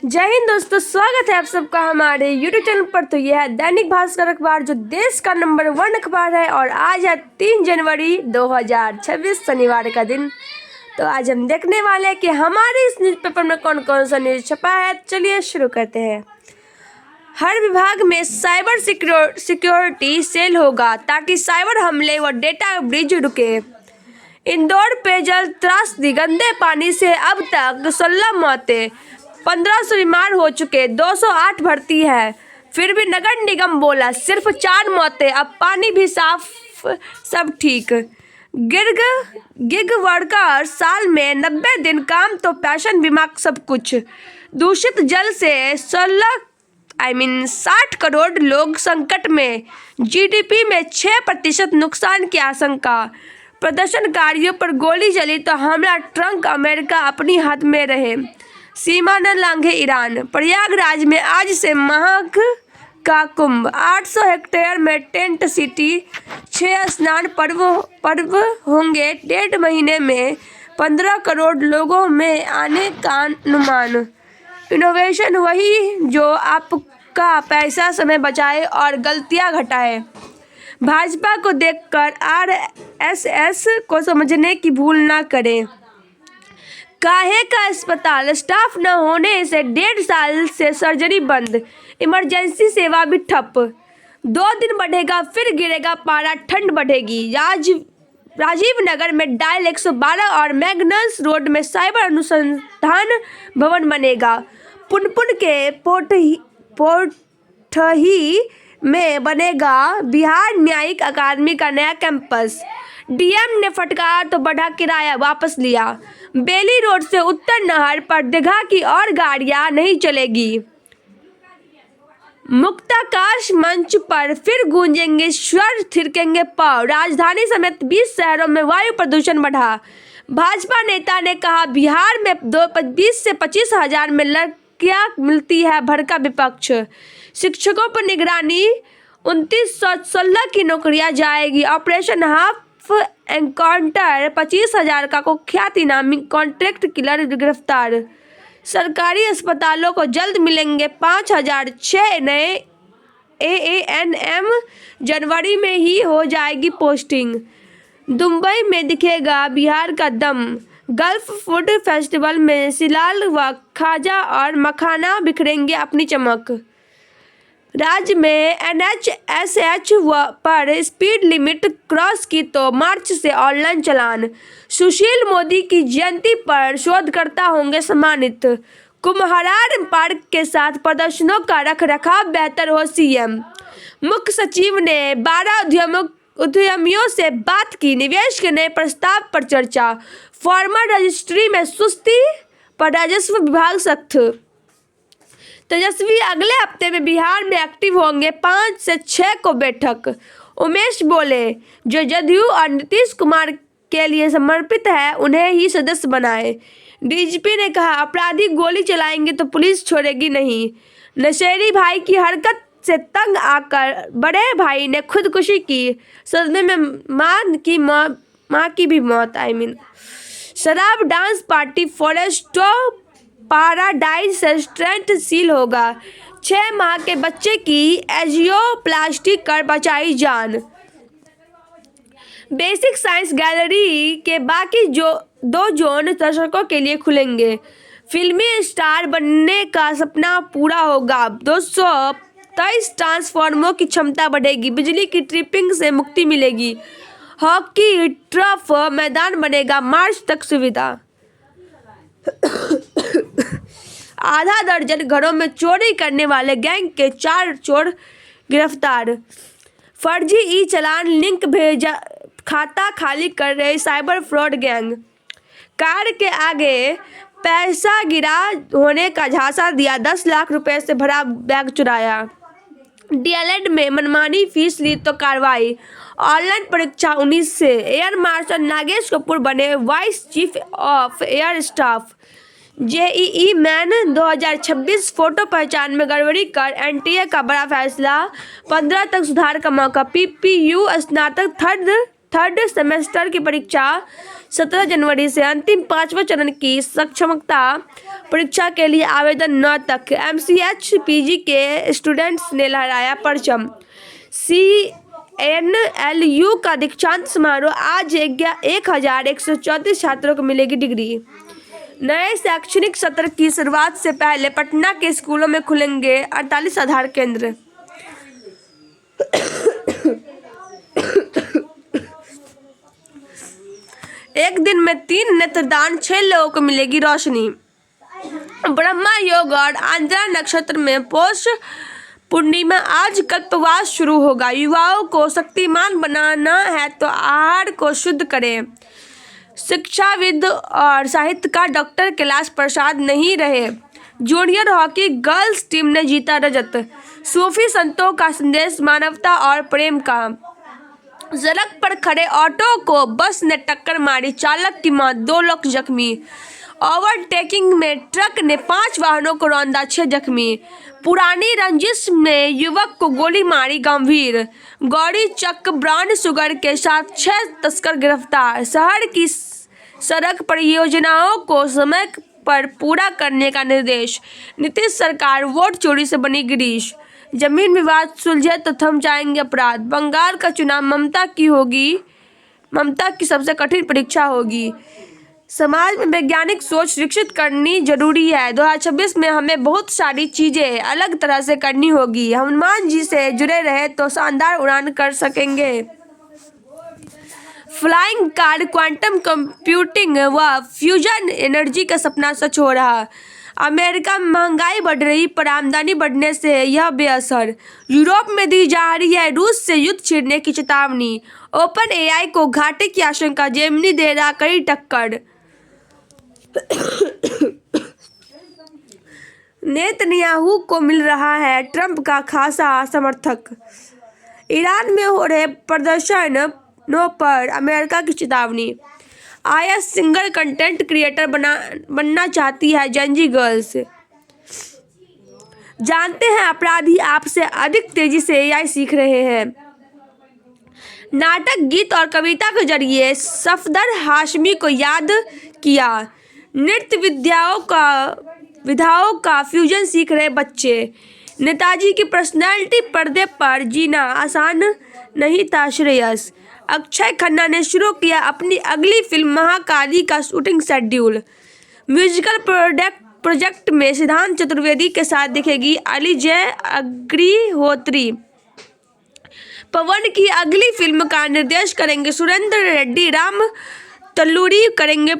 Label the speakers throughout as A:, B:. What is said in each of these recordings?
A: जय हिंद दोस्तों, स्वागत है आप सबका हमारे यूट्यूब चैनल पर। तो यह है दैनिक भास्कर अखबार, जो देश का नंबर 1 अखबार है। और आज है 3 जनवरी 2026 शनिवार का दिन। तो आज हम देखने वाले हैं कि हमारे इस न्यूज़पेपर में कौन कौन सा न्यूज़ छपा है। चलिए शुरू करते हैं। हर विभाग में साइबर सिक्योरिटी सेल होगा ताकि साइबर हमले व डेटा ब्रीच रुके। इंदौर पेयजल त्रासदी, गंदे पानी से अब तक 16 मौतें, 1500 बीमार हो चुके, 208 भर्ती है। फिर भी नगर निगम बोला सिर्फ 4 मौतें, अब पानी भी साफ, सब ठीक। गिग वर्कर साल में 90 दिन काम तो पेंशन बीमा सब कुछ। दूषित जल से 60 करोड़ लोग संकट में। जीडीपी में 6% नुकसान की आशंका। प्रदर्शनकारियों पर गोली चली तो हमला, ट्रंप अमेरिका अपनी हद में रहे। सीमा न लांघे ईरान। प्रयागराज में आज से माघ का कुंभ। 800 हेक्टेयर में टेंट सिटी। 6 स्नान पर्व होंगे। 1.5 महीने में 15 करोड़ लोगों में आने का अनुमान। इनोवेशन वही जो आपका पैसा, समय बचाए और गलतियां घटाए। भाजपा को देखकर आरएसएस को समझने की भूल ना करें। काहे का अस्पताल, स्टाफ न होने से 1.5 साल से सर्जरी बंद। इमरजेंसी सेवा भी ठप। 2 दिन बढ़ेगा फिर गिरेगा पारा, ठंड बढ़ेगी। राजीव नगर में डायल 112 और मैग्नस रोड में साइबर अनुसंधान भवन बनेगा। पुनपुन के पोठही में बनेगा बिहार न्यायिक अकादमी का नया कैंपस। डीएम ने फटकार तो बढ़ा किराया, वापस लिया। बेली रोड से उत्तर नहर पर दीघा की और गाड़ियां नहीं चलेगी। मुक्ताकाश मंच पर फिर गूंजेंगे स्वर, थिरकेंगे पांव। राजधानी समेत 20 शहरों में वायु प्रदूषण बढ़ा। भाजपा नेता ने कहा बिहार में 20 से 25 हजार में लड़कियां मिलती है, भड़का विपक्ष। शिक्षकों पर निगरानी, 2916 की नौकरियां जाएगी। ऑपरेशन हाफ एनकाउंटर, 25,000 का कुख्यात इनामी कॉन्ट्रैक्ट किलर गिरफ्तार। सरकारी अस्पतालों को जल्द मिलेंगे 5,006 नए एएनएम, जनवरी में ही हो जाएगी पोस्टिंग। दुबई में दिखेगा बिहार का दम। गल्फ फूड फेस्टिवल में सिलाल व खाजा और मखाना बिखरेंगे अपनी चमक। राज्य में एनएचएसएच पर स्पीड लिमिट क्रॉस की तो मार्च से ऑनलाइन चालान। सुशील मोदी की जयंती पर शोधकर्ता होंगे सम्मानित। कुम्हरार पार्क के साथ प्रदर्शनों का रखरखाव बेहतर हो, सीएम। मुख्य सचिव ने 12 उद्यमियों से बात की। निवेश के नए प्रस्ताव पर चर्चा। फार्मर रजिस्ट्री में सुस्ती पर राजस्व विभाग सख्त। तेजस्वी अगले हफ्ते में बिहार में एक्टिव होंगे। 5 से 6 को बैठक। उमेश बोले जो जदयू और नीतीश कुमार के लिए समर्पित है उन्हें ही सदस्य बनाए। डीजीपी ने कहा अपराधी गोली चलाएंगे तो पुलिस छोड़ेगी नहीं। नशेड़ी भाई की हरकत से तंग आकर बड़े भाई ने खुदकुशी की। सदमे में मां की भी मौत। शराब dance party Foresto Paradise restaurant seal होगा। 6 माह के बच्चे की एंजियोप्लास्टी कर बचाई जान। बेसिक साइंस गैलरी के बाकी 2 जोन दर्शकों के लिए खुलेंगे। फिल्मी स्टार बनने का सपना पूरा होगा। 223 ट्रांसफार्मरों की क्षमता बढ़ेगी। बिजली की ट्रिपिंग से मुक्ति मिलेगी। हॉकी टर्फ मैदान बनेगा, मार्च तक सुविधा। आधा दर्जन घरों में चोरी करने वाले गैंग के 4 चोर गिरफ्तार। फर्जी ई चालान लिंक भेजा, खाता खाली कर रहे साइबर फ्रॉड गैंग। कार के आगे पैसा गिरा होने का झांसा दिया, 10 लाख रुपए से भरा बैग चुराया। डीएलएड में मनमानी फीस ली तो कार्रवाई। ऑनलाइन परीक्षा 19 से। एयर मार्शल नागेश कपूर बने vice chief of air staff. JEE main 2026 photo पहचान में गड़बड़ी कर एनटीए का बड़ा फैसला। 15 तक सुधार का मौका। पीपीयू स्नातक 3rd थर्ड सेमेस्टर की परीक्षा 17 जनवरी से अंतिम 5वें चरण की सक्षमता परीक्षा के लिए आवेदन 9 तक। MCH PG के स्टूडेंट्स ने लहराया परचम। CNLU का दीक्षांत समारोह आज 1134 छात्रों को मिलेगी डिग्री। नए शैक्षणिक सत्र की शुरुआत से पहले पटना के स्कूलों में खुलेंगे 48 आधार केंद्र। एक दिन में 3 नेत्रदान, 6 लोगों को मिलेगी रोशनी। ब्रह्मा योग और आंद्रा नक्षत्र में पौष पूर्णिमा आज कल्पवास शुरू होगा। युवाओं को शक्तिमान बनाना है तो आहार को शुद्ध करें। शिक्षाविद और साहित्यकार डॉक्टर कैलाश प्रसाद नहीं रहे। जूनियर हॉकी गर्ल्स टीम ने जीता रजत। सूफी संतों का संदेश मानवता और प्रेम का। सड़क पर खड़े ऑटो को बस ने टक्कर मारी, चालक की मौत, 2 लोग जख्मी। ओवरटेकिंग में ट्रक ने 5 वाहनों को रौंदा, 6 जख्मी। पुरानी रंजिश में युवक को गोली मारी, गंभीर। गौरी चक ब्राउन शुगर के साथ 6 तस्कर गिरफ्तार। शहर की सड़क परियोजनाओं को समय पर पूरा करने का निर्देश। नीतीश सरकार वोट चोरी से बनी गिरीश। जमीन विवाद सुलझे तो थम जाएंगे अपराध। बंगाल का चुनाव ममता की सबसे कठिन परीक्षा होगी। समाज में वैज्ञानिक सोच विकसित करनी जरूरी है। 2026 में हमें बहुत सारी चीजें अलग तरह से करनी होगी। हनुमान जी से जुड़े रहे तो शानदार उड़ान कर सकेंगे। फ्लाइंग कार, क्वांटम कंप्यूटिंग व फ्यूजन एनर्जी का सपना सच हो रहा। अमेरिका में महंगाई बढ़ रही पर आमदनी बढ़ने से यह बेअसर। यूरोप में दी जा रही है रूस से युद्ध छिड़ने की चेतावनी। ओपन AI को घाटे की आशंका, जेमिनी दे रहा कड़ी टक्कर। नेतन्याहू को मिल रहा है ट्रंप का खासा समर्थक। ईरान में हो रहे प्रदर्शनों पर अमेरिका की चेतावनी। IS सिंगल कंटेंट क्रिएटर बनना चाहती है जेनजी गर्ल्स। जानते हैं अपराधी आपसे अधिक तेजी से AI सीख रहे हैं। नाटक, गीत और कविता के जरिए सफदर हाशमी को याद किया। नृत्य विधाओं का फ्यूजन सीख रहे बच्चे। नेताजी की पर्सनैलिटी पर्दे पर जीना आसान नहीं था, श्रेयस। अक्षय खन्ना ने शुरू किया अपनी अगली फिल्म महाकाली का शूटिंग शेड्यूल। म्यूजिकल प्रोजेक्ट में सिद्धांत चतुर्वेदी के साथ दिखेगी अलीजय अग्निहोत्री। पवन की अगली फिल्म का निर्देश करेंगे सुरेंद्र रेड्डी। राम तल्लूरी करेंगे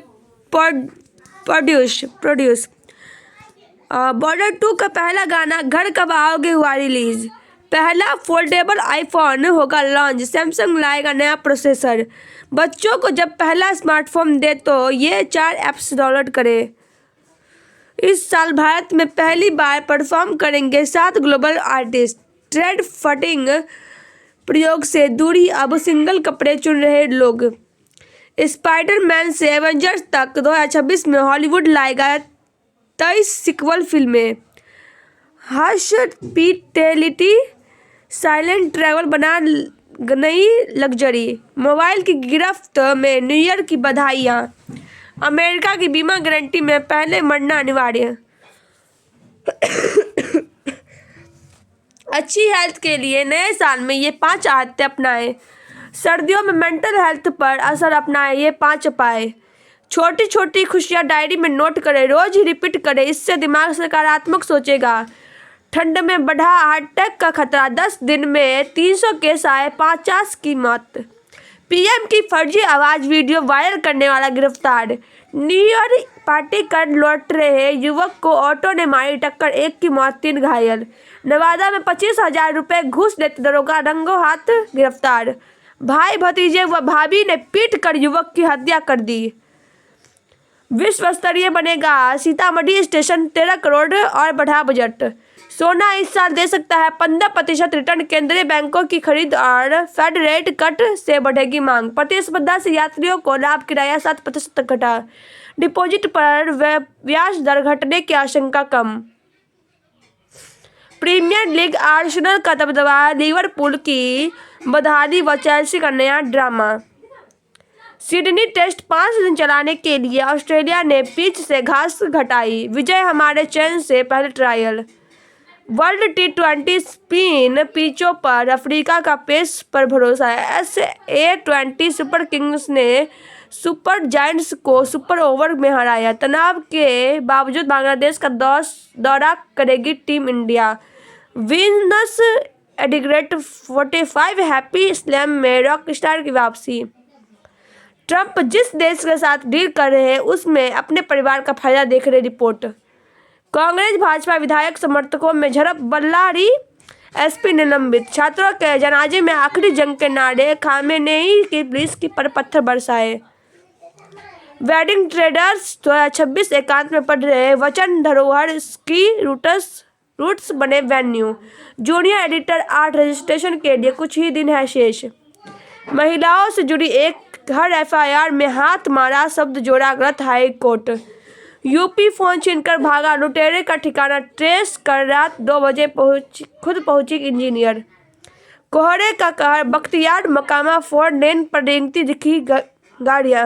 A: प्रोड्यूस। बॉर्डर 2 का पहला गाना घर कब आओगे हुआ रिलीज। पहला फोल्डेबल आईफोन होगा लॉन्च। सैमसंग लाएगा नया प्रोसेसर। बच्चों को जब पहला स्मार्टफोन दे तो ये 4 ऐप्स डाउनलोड करें। इस साल भारत में पहली बार परफॉर्म करेंगे 7 ग्लोबल आर्टिस्ट। ट्रेड फटिंग प्रयोग से दूरी, अब सिंगल कपड़े चुन रहे लोग। स्पाइडरमैन से एवेंजर्स तक 2026 में हॉलीवुड लाएगा 23 सीक्वल फिल्में। हॉस्पिटैलिटी साइलेंट ट्रैवल बना नई लग्जरी। मोबाइल की गिरफ्त में न्यू ईयर की बधाइयाँ। अमेरिका की बीमा गारंटी में पहले मरना अनिवार्य। अच्छी हेल्थ के लिए नए साल में ये 5 आदतें अपनाएं। सर्दियों में मेंटल हेल्थ पर असर अपनाएं ये 5 उपाय। छोटी छोटी खुशियाँ डायरी में नोट करें, रोज ही रिपीट करें, इससे दिमाग सकारात्मक सोचेगा। ठंड में बढ़ा हार्ट अटैक का खतरा, 10 दिन में 300 केस आए, 50 की मौत। PM की फर्जी आवाज वीडियो वायरल करने वाला गिरफ्तार। न्यू ईयर पार्टी कर लौट रहे युवक को ऑटो ने मारी टक्कर, 1 की मौत, 3 घायल। नवादा में 25,000 रुपए घूस लेते दरोगा रंगों हाथ गिरफ्तार। भाई भतीजे व भाभी ने पीट कर युवक की हत्या कर दी। विश्व स्तरीय बनेगा सीतामढ़ी स्टेशन, 13 करोड़ और बढ़ा बजट। सोना इस साल दे सकता है 15% रिटर्न। केंद्रीय बैंकों की खरीद और फेड रेट कट से बढ़ेगी मांग। प्रतिस्पर्धा से यात्रियों को लाभ, किराया 7% तक घटा। डिपॉजिट पर ब्याज दर घटने की आशंका कम। प्रीमियर लीग आर्सेनल का दबदबा, लिवरपूल की बदहाली व चेल्सी का नया ड्रामा। सिडनी टेस्ट 5 दिन चलाने के लिए ऑस्ट्रेलिया ने पिच से घास घटाई, विजय हमारे चयन से पहले ट्रायल। वर्ल्ड टी20 स्पिन पिचों पर अफ्रीका का पेस पर भरोसा है। SA20 सुपर किंग्स ने सुपर जायंट्स को सुपर ओवर में हराया। तनाव के बावजूद बांग्लादेश का दौरा करेगी टीम इंडिया। वीनस एडिग्रेट 45 हैप्पी स्लैम में रॉकस्टार की वापसी। ट्रंप जिस देश के साथ डील कर रहे हैं उसमें अपने परिवार का फायदा देख रहे। रिपोर्ट। कांग्रेस भाजपा विधायक समर्थकों में झड़प, बल्लारी एसपी निलंबित। छात्रों के जनाजे में आखिरी जंग के नारे, खामेनेई की पुलिस की पर पत्थर बरसाए। वेडिंग ट्रेडर्स 2026 एकांत में पढ़ रहे वचन धरोहर स्की रूट्स बने venue. Junior editor art registration के लिए कुछ ही दिन है शेष। महिलाओं से जुड़ी एक हर FIR में हाथ मारा शब्द जोड़ा गलत, हाई कोर्ट। यूपी फोन छीनकर भागा लुटेरे का ठिकाना ट्रेस कर रात 2 बजे खुद पहुंची इंजीनियर। कोहरे का कहर, बख्तियार मकामा 4 लेन पर रेंगती दिखी गाड़ियां।